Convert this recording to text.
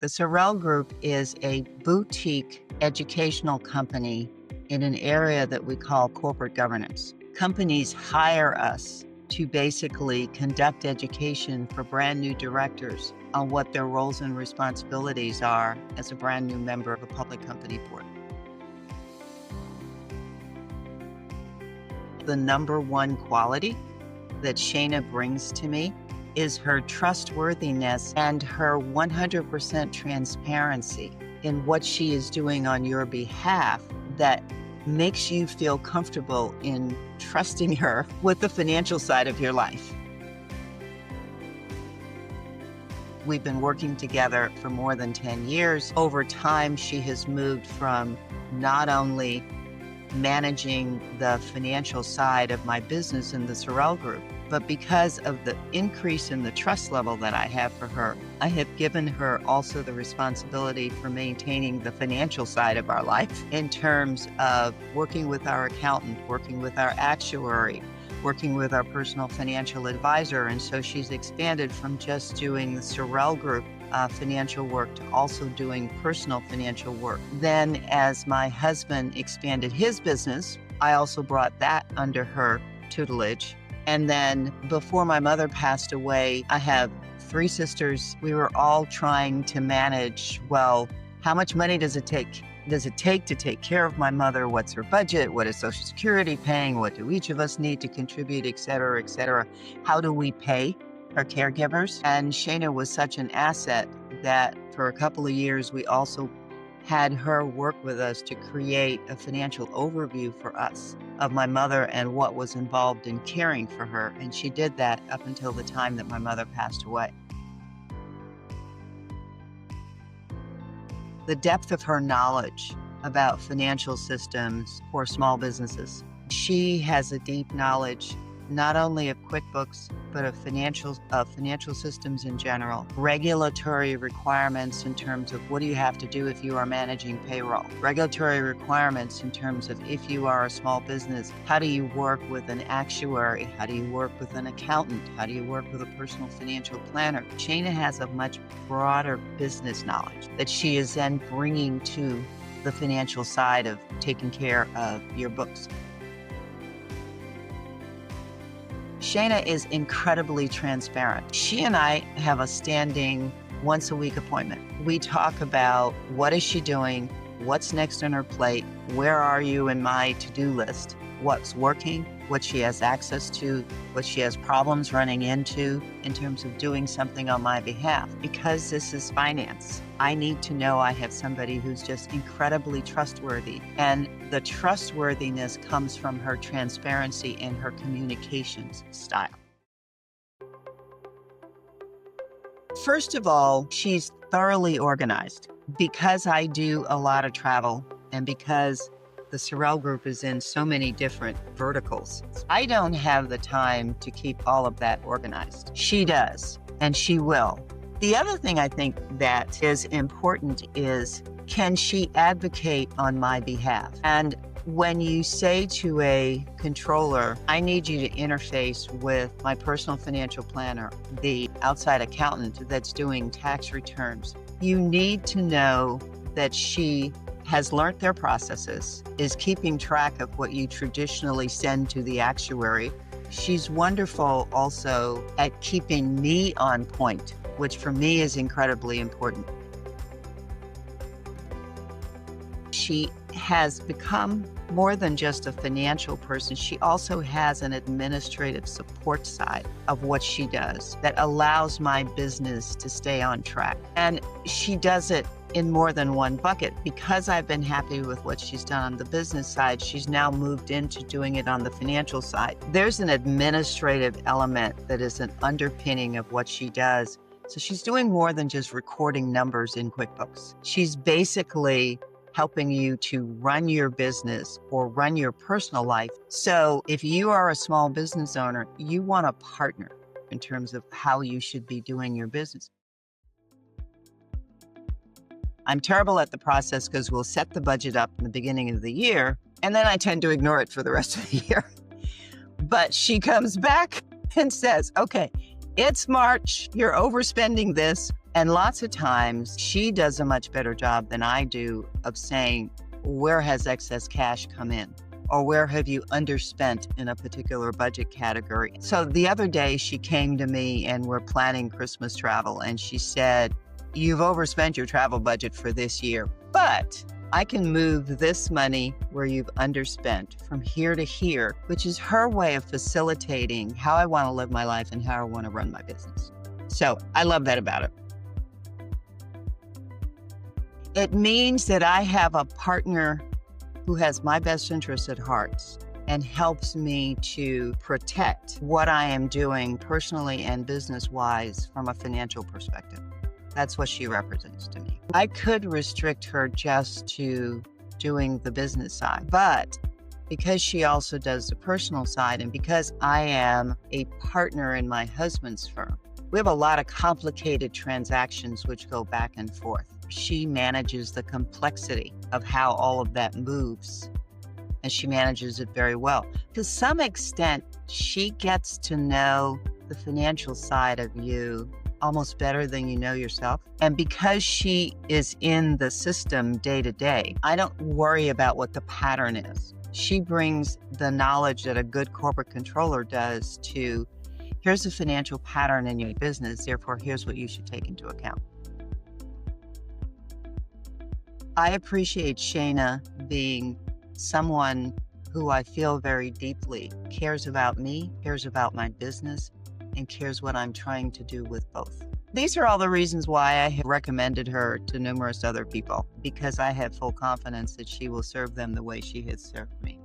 The Sorrel Group is a boutique educational company in an area that we call corporate governance. Companies hire us to basically conduct education for brand new directors on what their roles and responsibilities are as a brand new member of a public company board. The number one quality that Shayna brings to me is her trustworthiness and her 100% transparency in what she is doing on your behalf that makes you feel comfortable in trusting her with the financial side of your life. We've been working together for more than 10 years. Over time, she has moved from not only managing the financial side of my business in the Sorrel Group, but because of the increase in the trust level that I have for her, I have given her also the responsibility for maintaining the financial side of our life in terms of working with our accountant, working with our actuary, working with our personal financial advisor. And so she's expanded from just doing the Sorrel Group financial work to also doing personal financial work. Then as my husband expanded his business, I also brought that under her tutelage. And then before my mother passed away, I have 3 sisters. We were all trying to manage, well, how much money does it take to take care of my mother? What's her budget? What is Social Security paying? What do each of us need to contribute, et cetera, et cetera? How do we pay our caregivers? And Shayna was such an asset that for a couple of years, we also had her work with us to create a financial overview for us of my mother and what was involved in caring for her. And she did that up until the time that my mother passed away. The depth of her knowledge about financial systems for small businesses. She has a deep knowledge not only of QuickBooks, but of financial systems in general, regulatory requirements in terms of what do you have to do if you are managing payroll, regulatory requirements in terms of if you are a small business, how do you work with an actuary, how do you work with an accountant, how do you work with a personal financial planner. Shayna has a much broader business knowledge that she is then bringing to the financial side of taking care of your books. Shayna is incredibly transparent. She and I have a standing once-a-week appointment. We talk about what is she doing, what's next on her plate, where are you in my to-do list, what's working, what she has access to, what she has problems running into in terms of doing something on my behalf. Because this is finance, I need to know I have somebody who's just incredibly trustworthy. And the trustworthiness comes from her transparency and her communications style. First of all, she's thoroughly organized. Because I do a lot of travel and because the Sorrel Group is in so many different verticals, I don't have the time to keep all of that organized. She does, and she will. The other thing I think that is important is, can she advocate on my behalf? And when you say to a controller, I need you to interface with my personal financial planner, the outside accountant that's doing tax returns, you need to know that she has learned their processes, is keeping track of what you traditionally send to the actuary. She's wonderful also at keeping me on point, which for me is incredibly important. She has become more than just a financial person. She also has an administrative support side of what she does that allows my business to stay on track. And she does it in more than one bucket. Because I've been happy with what she's done on the business side, she's now moved into doing it on the financial side. There's an administrative element that is an underpinning of what she does. So she's doing more than just recording numbers in QuickBooks. She's basically helping you to run your business or run your personal life. So if you are a small business owner, you want a partner in terms of how you should be doing your business. I'm terrible at the process because we'll set the budget up in the beginning of the year, and then I tend to ignore it for the rest of the year. But she comes back and says, okay, it's March, you're overspending this. And lots of times she does a much better job than I do of saying, where has excess cash come in? Or where have you underspent in a particular budget category? So the other day she came to me and we're planning Christmas travel, and she said, you've overspent your travel budget for this year, but I can move this money where you've underspent from here to here, which is her way of facilitating how I want to live my life and how I want to run my business. So I love that about it. It means that I have a partner who has my best interests at heart and helps me to protect what I am doing personally and business-wise from a financial perspective. That's what she represents to me. I could restrict her just to doing the business side, but because she also does the personal side, and because I am a partner in my husband's firm, we have a lot of complicated transactions which go back and forth. She manages the complexity of how all of that moves, and she manages it very well. To some extent, she gets to know the financial side of you almost better than you know yourself. And because she is in the system day to day, I don't worry about what the pattern is. She brings the knowledge that a good corporate controller does to, here's a financial pattern in your business, therefore here's what you should take into account. I appreciate Shayna being someone who I feel very deeply cares about me, cares about my business, and cares what I'm trying to do with both. These are all the reasons why I have recommended her to numerous other people, because I have full confidence that she will serve them the way she has served me.